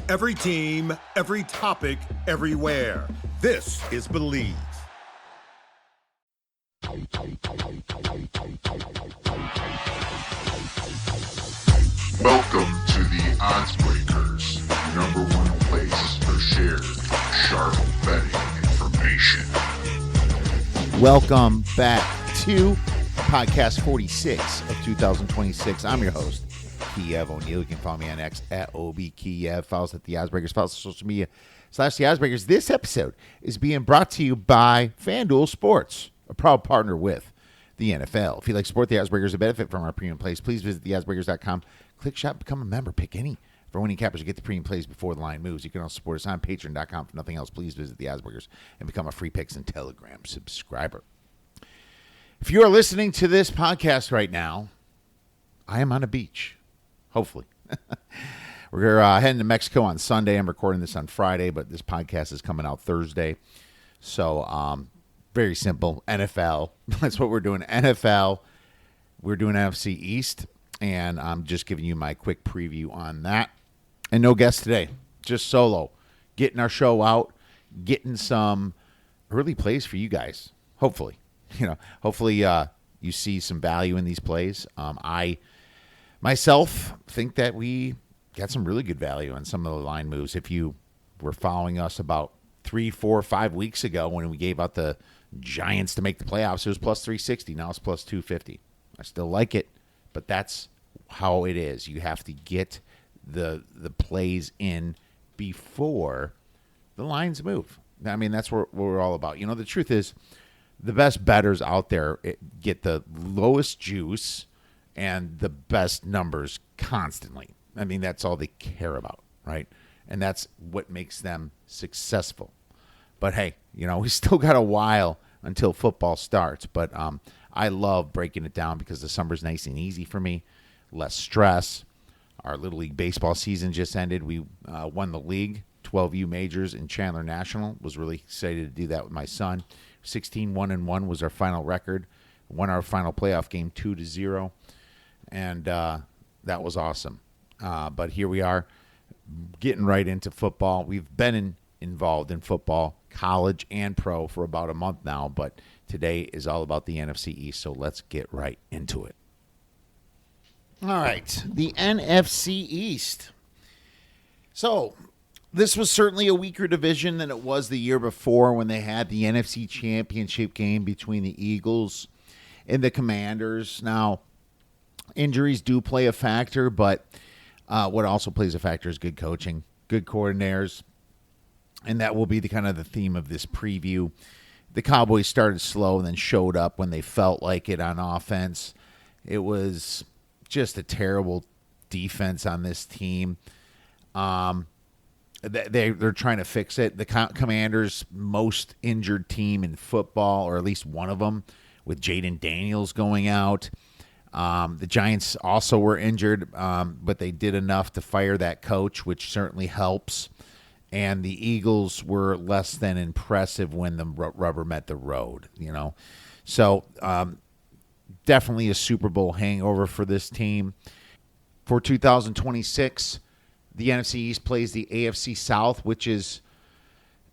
Every team, every topic, everywhere. This is Believe. Welcome to the Odds Breakers, number one place for shared, sharp betting information. Welcome back to podcast 46 of 2026. I'm your host, Kiev O'Neil. You can follow me on X at OBKiev. Follow us at the Odds Breakers. Follow us on social media / the Odds Breakers. This episode is being brought to you by FanDuel Sports, a proud partner with the NFL. If you'd like to support the Odds Breakers and benefit from our premium plays, please visit theoddsbreakers.com. Click shop, become a member, pick any for winning cappers. You get the premium plays before the line moves. You can also support us on patreon.com. For nothing else, please visit the Odds Breakers and become a free picks and Telegram subscriber. If you are listening to this podcast right now, I am on a beach, hopefully. We're heading to Mexico on Sunday. I'm recording this on Friday, but this podcast is coming out Thursday. So, very simple. NFL. That's what we're doing. NFL. We're doing NFC East. And I'm just giving you my quick preview on that. And no guest today. Just solo. Getting our show out. Getting some early plays for you guys. Hopefully. Hopefully you see some value in these plays. I myself think that we got some really good value on some of the line moves. If you were following us about 3, 4, 5 weeks ago when we gave out the Giants to make the playoffs, it was plus 360. Now it's plus 250. I still like it, but that's how it is. You have to get the plays in before the lines move. I mean, that's what we're all about. The truth is the best bettors out there get the lowest juice and the best numbers constantly. I mean, that's all they care about, right? And that's what makes them successful. But hey, we still got a while until football starts. But I love breaking it down because the summer's nice and easy for me. Less stress. Our Little League baseball season just ended. We won the league, 12U majors in Chandler National. Was really excited to do that with my son. 16-1-1 was our final record. Won our final playoff game 2-0. And that was awesome. But here we are getting right into football. We've been involved in football, college and pro, for about a month now. But today is all about the NFC East, so let's get right into it. All right, the NFC East. So this was certainly a weaker division than it was the year before when they had the NFC Championship game between the Eagles and the Commanders. Now, injuries do play a factor, but what also plays a factor is good coaching, good coordinators, and that will be the kind of the theme of this preview. The Cowboys started slow and then showed up when they felt like it on offense. It was just a terrible defense on this team. They're trying to fix it. The Commanders' most injured team in football, or at least one of them, with Jaden Daniels going out. The Giants also were injured, but they did enough to fire that coach, which certainly helps. And the Eagles were less than impressive when the rubber met the road, So definitely a Super Bowl hangover for this team. For 2026, the NFC East plays the AFC South, which is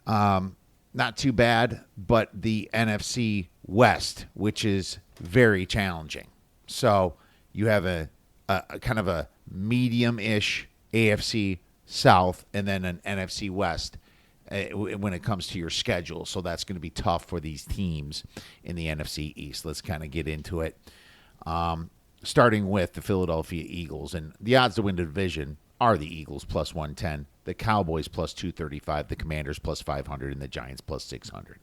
not too bad, but the NFC West, which is very challenging. So you have a kind of a medium-ish AFC South and then an NFC West when it comes to your schedule. So that's going to be tough for these teams in the NFC East. Let's kind of get into it. Starting with the Philadelphia Eagles. And the odds to win the division are the Eagles plus 110, the Cowboys plus 235, the Commanders plus 500, and the Giants plus 600.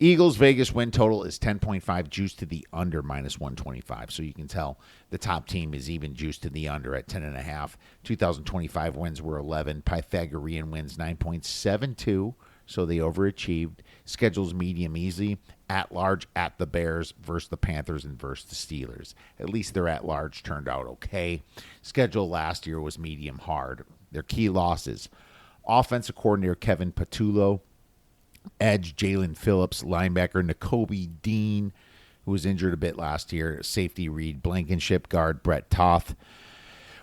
Eagles Vegas win total is 10.5, juice to the under minus 125. So you can tell the top team is even juiced to the under at 10.5. 2025 wins were 11. Pythagorean wins 9.72. So they overachieved. Schedule's medium easy. At large at the Bears versus the Panthers and versus the Steelers. At least their at large turned out okay. Schedule last year was medium hard. Their key losses: offensive coordinator Kevin Patullo, edge Jalen Phillips, linebacker Nakobe Dean, who was injured a bit last year, safety Reed Blankenship, guard Brett Toth,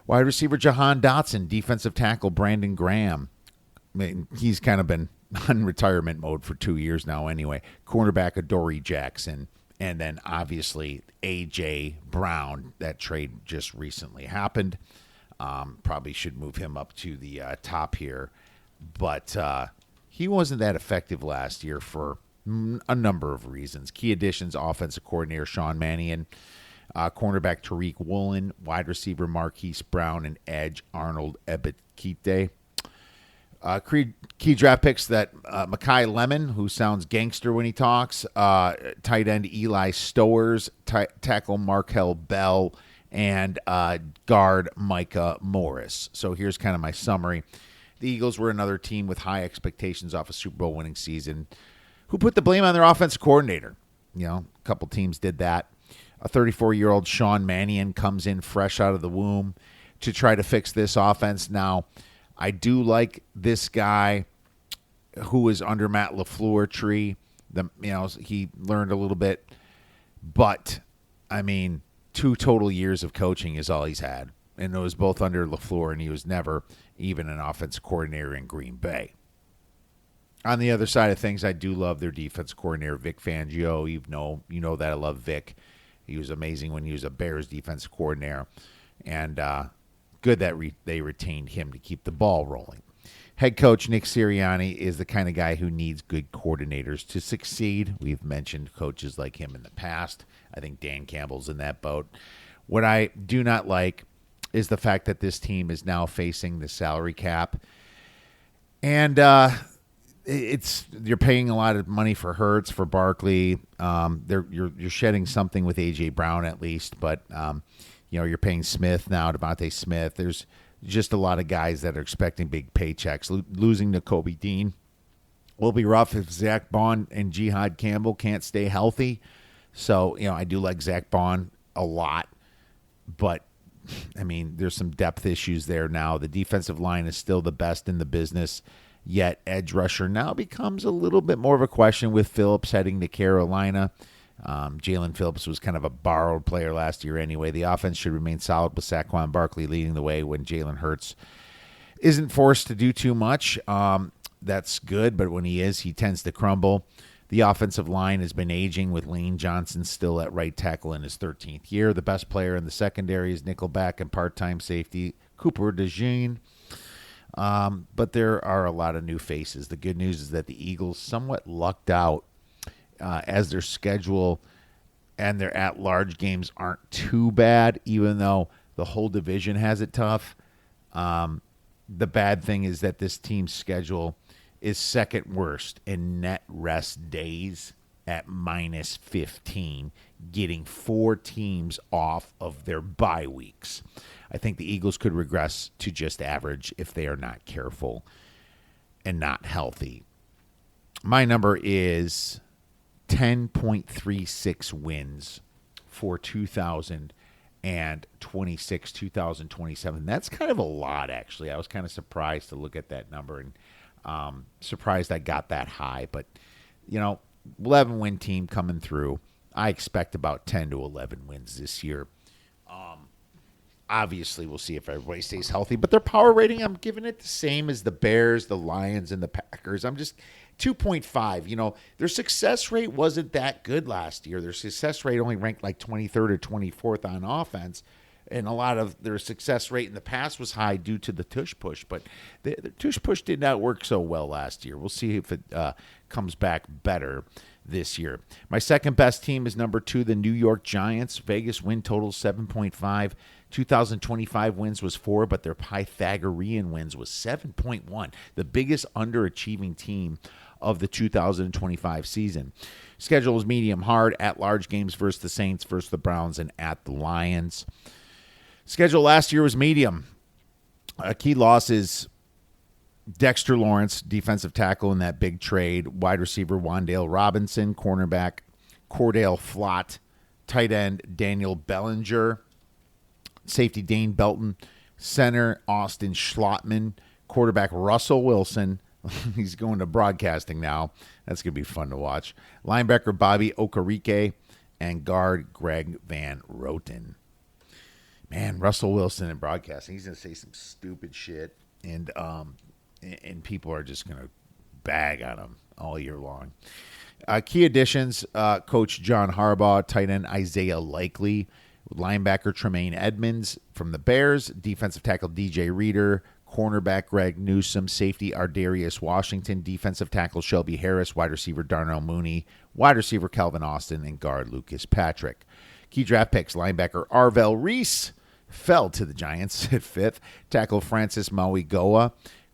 Wide receiver Jahan Dotson, defensive tackle Brandon Graham. I mean, he's kind of been on retirement mode for 2 years now anyway. Cornerback Adoree Jackson. And then obviously A.J. Brown. That trade just recently happened. Probably should move him up to the top here. But he wasn't that effective last year for a number of reasons. Key additions, offensive coordinator Sean Mannion, cornerback Tariq Woolen, wide receiver Marquise Brown, and edge Arnold Ebikite. Key draft picks that Mekhi Lemon, who sounds gangster when he talks, tight end Eli Stowers, tackle Markel Bell, and guard Micah Morris. So here's kind of my summary. The Eagles were another team with high expectations off a Super Bowl winning season who put the blame on their offensive coordinator. You know, a couple teams did that. A 34-year-old Sean Mannion comes in fresh out of the womb to try to fix this offense. Now, I do like this guy who was under Matt LaFleur tree. He learned a little bit, but I mean, 2 total years of coaching is all he's had, and it was both under LaFleur, and he was never even an offensive coordinator in Green Bay. On the other side of things, I do love their defense coordinator, Vic Fangio. You know that I love Vic. He was amazing when he was a Bears defensive coordinator, and good that they retained him to keep the ball rolling. Head coach Nick Sirianni is the kind of guy who needs good coordinators to succeed. We've mentioned coaches like him in the past. I think Dan Campbell's in that boat. What I do not like is the fact that this team is now facing the salary cap. And you're paying a lot of money for Hurts, for Barkley. You're shedding something with A.J. Brown at least, but you're paying Smith now, Devontae Smith. There's just a lot of guys that are expecting big paychecks. Losing to Kobe Dean will be rough if Zach Bond and Jihad Campbell can't stay healthy. So, I do like Zach Bond a lot, but I mean, there's some depth issues there now. The defensive line is still the best in the business, yet edge rusher now becomes a little bit more of a question with Phillips heading to Carolina. Jalen Phillips was kind of a borrowed player last year anyway. The offense should remain solid with Saquon Barkley leading the way when Jalen Hurts isn't forced to do too much. That's good, but when he is, he tends to crumble. The offensive line has been aging with Lane Johnson still at right tackle in his 13th year. The best player in the secondary is nickelback and part-time safety Cooper DeJean. But there are a lot of new faces. The good news is that the Eagles somewhat lucked out as their schedule and their at-large games aren't too bad, even though the whole division has it tough. The bad thing is that this team's schedule is second worst in net rest days at minus 15, getting 4 teams off of their bye weeks. I think the Eagles could regress to just average if they are not careful and not healthy. My number is 10.36 wins for 2026, 2027. That's kind of a lot, actually. I was kind of surprised to look at that number and surprised I got that high. But, 11-win team coming through. I expect about 10 to 11 wins this year. Obviously, we'll see if everybody stays healthy. But their power rating, I'm giving it the same as the Bears, the Lions, and the Packers. I'm just 2.5. Their success rate wasn't that good last year. Their success rate only ranked like 23rd or 24th on offense. And a lot of their success rate in the past was high due to the tush push. But the tush push did not work so well last year. We'll see if it comes back better this year. My second best team is number 2, the New York Giants. Vegas win total 7.5. 2025 wins was 4, but their Pythagorean wins was 7.1. The biggest underachieving team of the 2025 season. Schedule is medium hard, at large games versus the Saints, versus the Browns, and at the Lions. Schedule last year was medium. Key losses: Dexter Lawrence, defensive tackle in that big trade, wide receiver Wan'Dale Robinson, cornerback Cordell Flott, tight end Daniel Bellinger, safety Dane Belton, center Austin Schlottman, quarterback Russell Wilson. He's going to broadcasting now. That's going to be fun to watch. Linebacker Bobby Okereke and guard Greg Van Roten. Man, Russell Wilson in broadcasting, he's going to say some stupid shit, and people are just going to bag on him all year long. Key additions, Coach John Harbaugh, tight end Isaiah Likely, linebacker Tremaine Edmonds from the Bears, defensive tackle DJ Reader, cornerback Greg Newsome, safety Ardarius Washington, defensive tackle Shelby Harris, wide receiver Darnell Mooney, wide receiver Calvin Austin, and guard Lucas Patrick. Key draft picks, linebacker Arvell Reese fell to the Giants at 5th, tackle Francis Maui-Goa,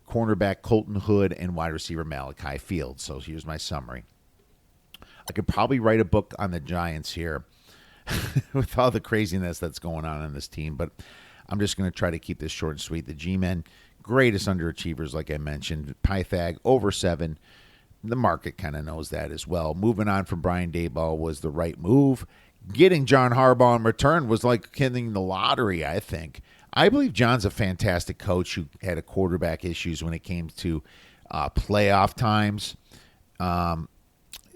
cornerback Colton Hood, and wide receiver Malachi Fields. So here's my summary. I could probably write a book on the Giants here with all the craziness that's going on in this team, but I'm just going to try to keep this short and sweet. The G-men, greatest underachievers, like I mentioned. Pythag, over 7. The market kind of knows that as well. Moving on from Brian Daboll was the right move. Getting John Harbaugh in return was like hitting the lottery, I think. I believe John's a fantastic coach who had a quarterback issues when it came to playoff times.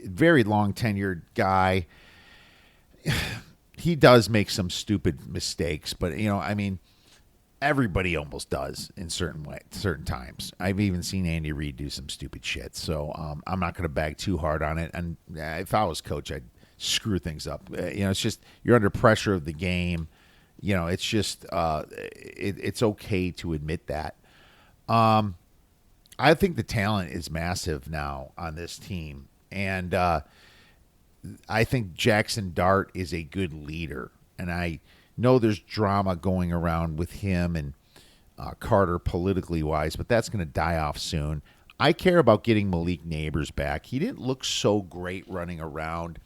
Very long tenured guy. He does make some stupid mistakes, but everybody almost does in certain times. I've even seen Andy Reid do some stupid shit, so I'm not going to bag too hard on it. And if I was coach, I'd screw things up. It's just you're under pressure of the game. It's just it's okay to admit that. I think the talent is massive now on this team, and I think Jackson Dart is a good leader, and I know there's drama going around with him and Carter politically wise, but that's going to die off soon. I care about getting Malik Neighbors back. He didn't look so great running around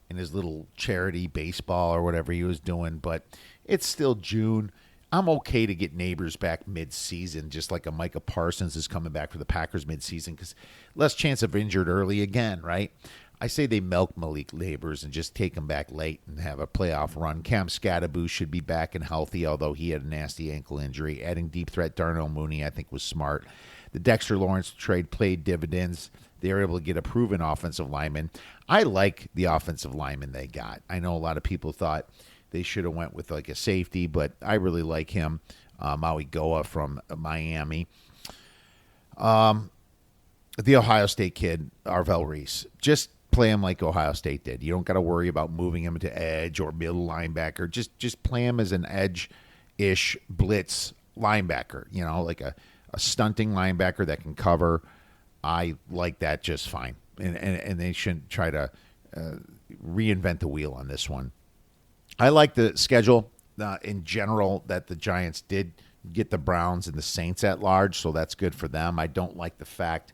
in his little charity baseball or whatever he was doing, but it's still June. I'm okay to get Neighbors back mid-season, just like a Micah Parsons is coming back for the Packers mid-season, because less chance of injured early again, right? I say they milk Malik Neighbors and just take him back late and have a playoff run. Cam Scadaboo should be back and healthy, although he had a nasty ankle injury. Adding deep threat Darnell Mooney, I think, was smart. The Dexter Lawrence trade played dividends. They were able to get a proven offensive lineman. I like the offensive lineman they got. I know a lot of people thought they should have went with like a safety, but I really like him. Maui Goa from Miami. The Ohio State kid, Arvell Reese. Just play him like Ohio State did. You don't got to worry about moving him to edge or middle linebacker. Just play him as an edge-ish blitz linebacker, like a stunting linebacker that can cover. I like that just fine. And they shouldn't try to reinvent the wheel on this one. I like the schedule in general that the Giants did get the Browns and the Saints at large, so that's good for them. I don't like the fact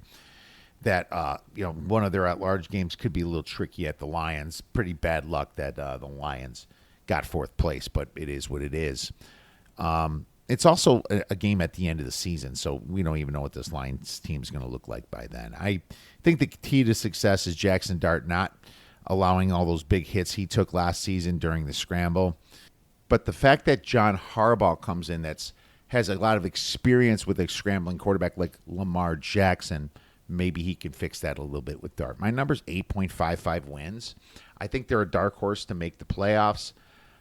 that one of their at-large games could be a little tricky at the Lions. Pretty bad luck that the Lions got 4th place, but it is what it is. It's also a game at the end of the season, so we don't even know what this Lions team is going to look like by then. I think the key to success is Jackson Dart not allowing all those big hits he took last season during the scramble. But the fact that John Harbaugh comes in has a lot of experience with a scrambling quarterback like Lamar Jackson, maybe he can fix that a little bit with Dart. My number's 8.55 wins. I think they're a dark horse to make the playoffs.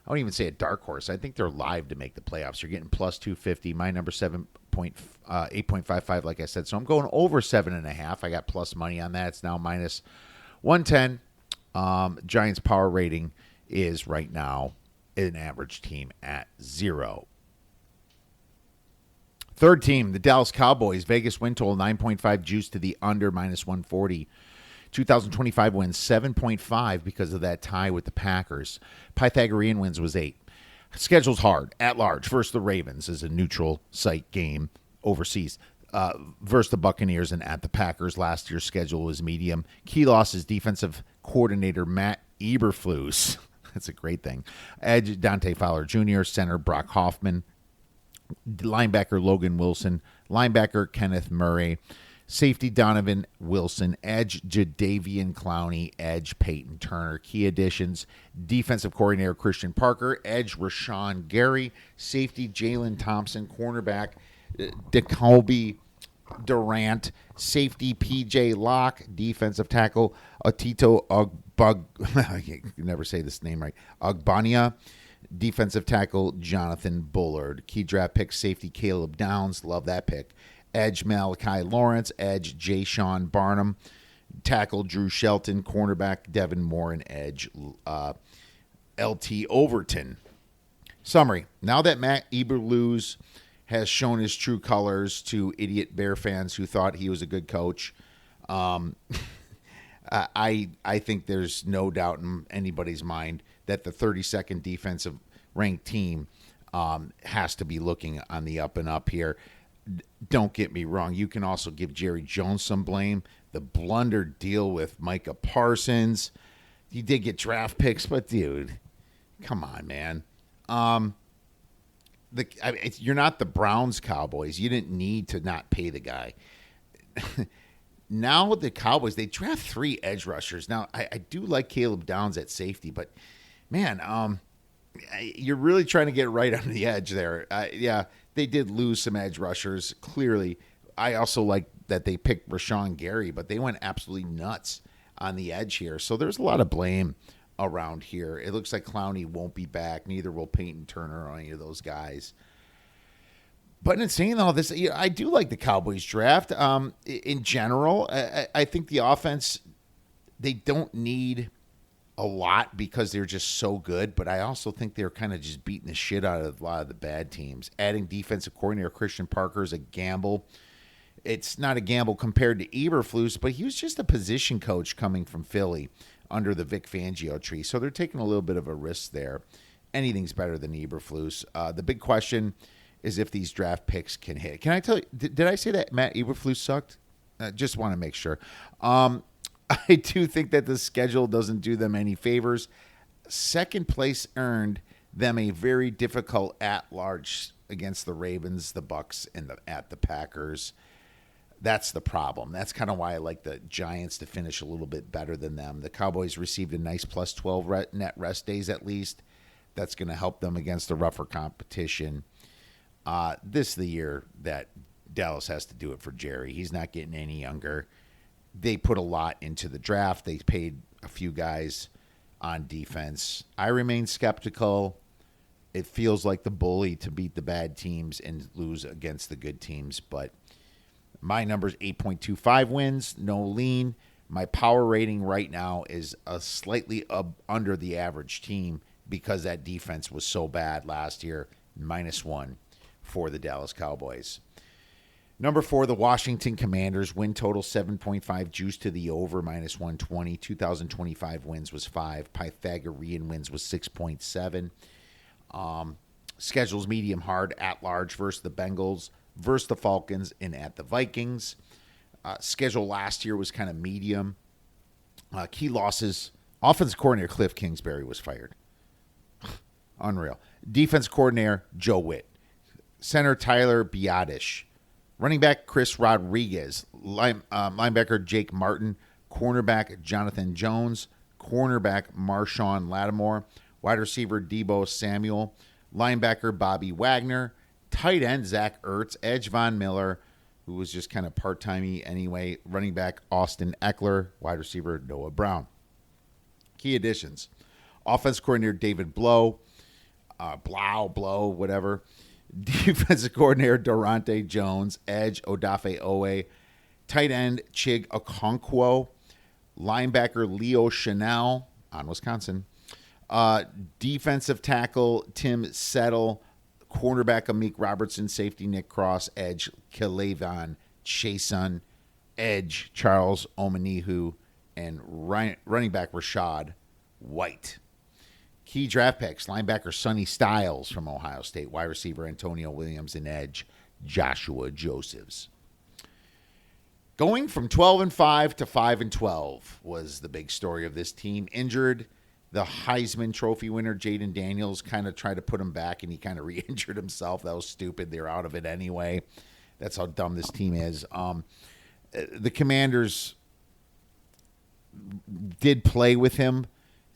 I won't even say a dark horse. I think they're live to make the playoffs. You're getting plus 250. My number 8.55, like I said. So I'm going over 7.5. I got plus money on that. It's now minus 110. Giants power rating is right now an average team at 0. Third team, the Dallas Cowboys. Vegas win total 9.5 juice to the under minus 140. 2025 wins 7.5 because of that tie with the Packers. Pythagorean wins was 8. Schedule's hard. At large, versus the Ravens is a neutral site game overseas. Versus the Buccaneers and at the Packers. Last year's schedule was medium. Key losses, defensive coordinator Matt Eberflus. That's a great thing. Edge Dante Fowler Jr., center Brock Hoffman, linebacker Logan Wilson, linebacker Kenneth Murray, safety Donovan Wilson, edge Jadeveon Clowney, edge Peyton Turner. Key additions, defensive coordinator Christian Parker, edge Rashawn Gary, safety Jalen Thompson, cornerback DeKalby Durant, safety PJ Locke, defensive tackle Atito Ogbug. I can never say this name right. Ogbania, Defensive tackle Jonathan Bullard. Key draft pick safety Caleb Downs. Love that pick. Edge Malachi Lawrence. Edge Jay Sean Barnum. Tackle Drew Shelton. Cornerback Devin Moore. And edge LT Overton. Summary. Now that Matt Eberflus has shown his true colors to idiot Bear fans who thought he was a good coach, I think there's no doubt in anybody's mind that the 32nd defensive ranked team has to be looking on the up and up here. Don't get me wrong. You can also give Jerry Jones some blame. The blunder deal with Micah Parsons. He did get draft picks, but dude, come on, man. You're not the Browns Cowboys. You didn't need to not pay the guy. Now with the Cowboys, they draft 3 edge rushers. Now, I do like Caleb Downs at safety, but man, you're really trying to get right on the edge there. Yeah, they did lose some edge rushers, clearly. I also like that they picked Rashawn Gary, but they went absolutely nuts on the edge here. So there's a lot of blame around here. It looks like Clowney won't be back. Neither will Peyton Turner or any of those guys. But in saying all this, I do like the Cowboys draft. In general, I think the offense, they don't need a lot because they're just so good. But I also think they're kind of just beating the shit out of a lot of the bad teams. Adding defensive coordinator Christian Parker is a gamble. It's not a gamble compared to Eberflus, but he was just a position coach coming from Philly under the Vic Fangio tree. So they're taking a little bit of a risk there. Anything's better than Eberflus. The big question is if these draft picks can hit. Can I tell you, did I say that Matt Eberflus sucked? Just want to make sure. I do think that the schedule doesn't do them any favors. Second place earned them a very difficult at-large against the Ravens, the Bucks, and at the Packers. That's the problem. That's kind of why I like the Giants to finish a little bit better than them. The Cowboys received a nice plus 12 net rest days at least. That's going to help them against the rougher competition. This is the year that Dallas has to do it for Jerry. He's not getting any younger. They put a lot into the draft. They paid a few guys on defense. I remain skeptical. It feels like the bully to beat the bad teams and lose against the good teams, but my number's 8.25 wins, no lean. My power rating right now is a slightly under the average team because that defense was so bad last year, -1 for the Dallas Cowboys. Number 4, the Washington Commanders, win total 7.5, juice to the over, -120. 2025 wins was 5. Pythagorean wins was 6.7. Schedule's medium hard, at large versus the Bengals, versus the Falcons, and at the Vikings. Schedule last year was kind of medium. Key losses, offensive coordinator Cliff Kingsbury was fired. Unreal. Defense coordinator Joe Witt. Center Tyler Biadasz. Running back Chris Rodriguez. Linebacker Jake Martin. Cornerback Jonathan Jones. Cornerback Marshawn Lattimore. Wide receiver Deebo Samuel. Linebacker Bobby Wagner. Tight end Zach Ertz. Edge Von Miller, who was just kind of part-timey anyway. Running back Austin Eckler. Wide receiver Noah Brown. Key additions. Offense coordinator David Blow. Blow, whatever. Defensive coordinator Durante Jones. Edge Odafe Owe. Tight end Chig Okonkwo. Linebacker Leo Chanel on Wisconsin. Defensive tackle Tim Settle. Cornerback Amik Robertson. Safety Nick Cross. Edge K'Lavon Chason. Edge Charles Omenihu. And running back Rashad White. Key draft picks, linebacker Sonny Styles from Ohio State, wide receiver Antonio Williams, and edge Joshua Josephs. Going from 12-5 to 5-12 was the big story of this team. Injured, the Heisman Trophy winner Jaden Daniels kind of tried to put him back, and he kind of re-injured himself. That was stupid. They're out of it anyway. That's how dumb this team is. The Commanders did play with him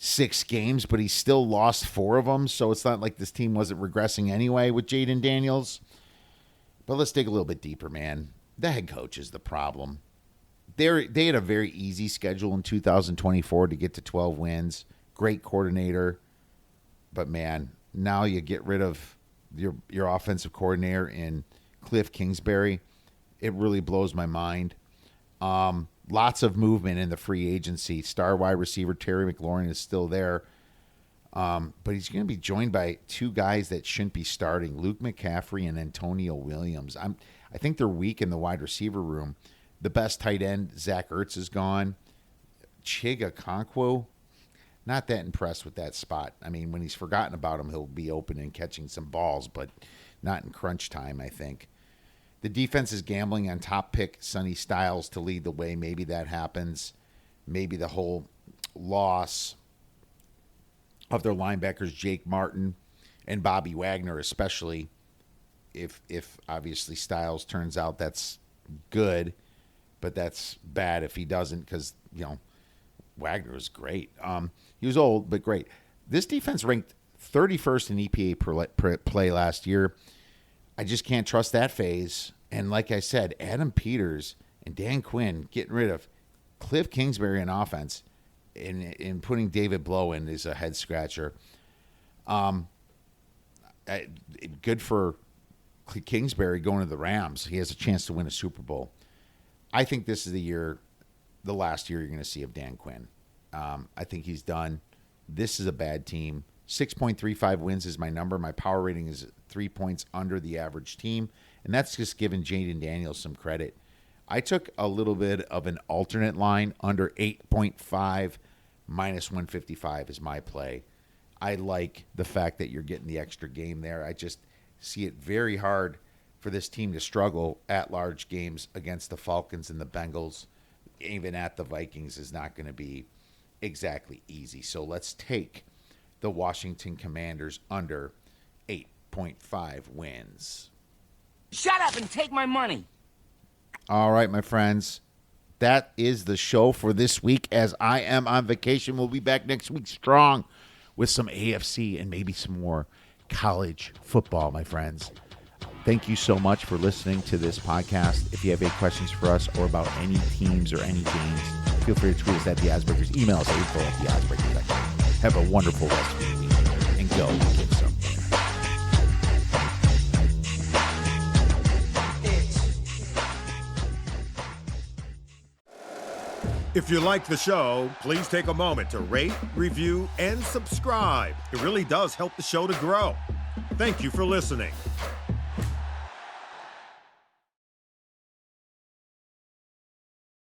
6 games, but he still lost 4 of them, so it's not like this team wasn't regressing anyway with Jaden Daniels. But let's dig a little bit deeper, man. The head coach is the problem. They had a very easy schedule in 2024 to get to 12 wins. Great coordinator. But, man, now you get rid of your offensive coordinator in Cliff Kingsbury. It really blows my mind. Lots of movement in the free agency. Star wide receiver Terry McLaurin is still there. But he's going to be joined by two guys that shouldn't be starting, Luke McCaffrey and Antonio Williams. I think they're weak in the wide receiver room. The best tight end, Zach Ertz, is gone. Chiga Okonkwo, not that impressed with that spot. I mean, when he's forgotten about him, he'll be open and catching some balls, but not in crunch time, I think. The defense is gambling on top pick Sonny Styles to lead the way. Maybe that happens. Maybe the whole loss of their linebackers, Jake Martin and Bobby Wagner, especially if obviously Styles turns out that's good, but that's bad if he doesn't because, Wagner was great. He was old, but great. This defense ranked 31st in EPA play last year. I just can't trust that phase. And like I said, Adam Peters and Dan Quinn getting rid of Cliff Kingsbury in offense and putting David Blow in is a head scratcher. Good for Kingsbury going to the Rams. He has a chance to win a Super Bowl. I think this is the last year you're going to see of Dan Quinn. I think he's done. This is a bad team. 6.35 wins is my number. My power rating is 3 points under the average team, and that's just giving Jaden Daniels some credit. I took a little bit of an alternate line under 8.5 minus 155 is my play. I like the fact that you're getting the extra game there. I just see it very hard for this team to struggle at large games against the Falcons and the Bengals. Even at the Vikings is not going to be exactly easy. So let's take the Washington Commanders under 8.5 wins. Shut up and take my money. All right, my friends. That is the show for this week as I am on vacation. We'll be back next week strong with some AFC and maybe some more college football, my friends. Thank you so much for listening to this podcast. If you have any questions for us or about any teams or any games, feel free to tweet us at The Asburgers. Email us at info@theasburgers.com. Have a wonderful rest of the week and go get somewhere. If you like the show, please take a moment to rate, review, and subscribe. It really does help the show to grow. Thank you for listening.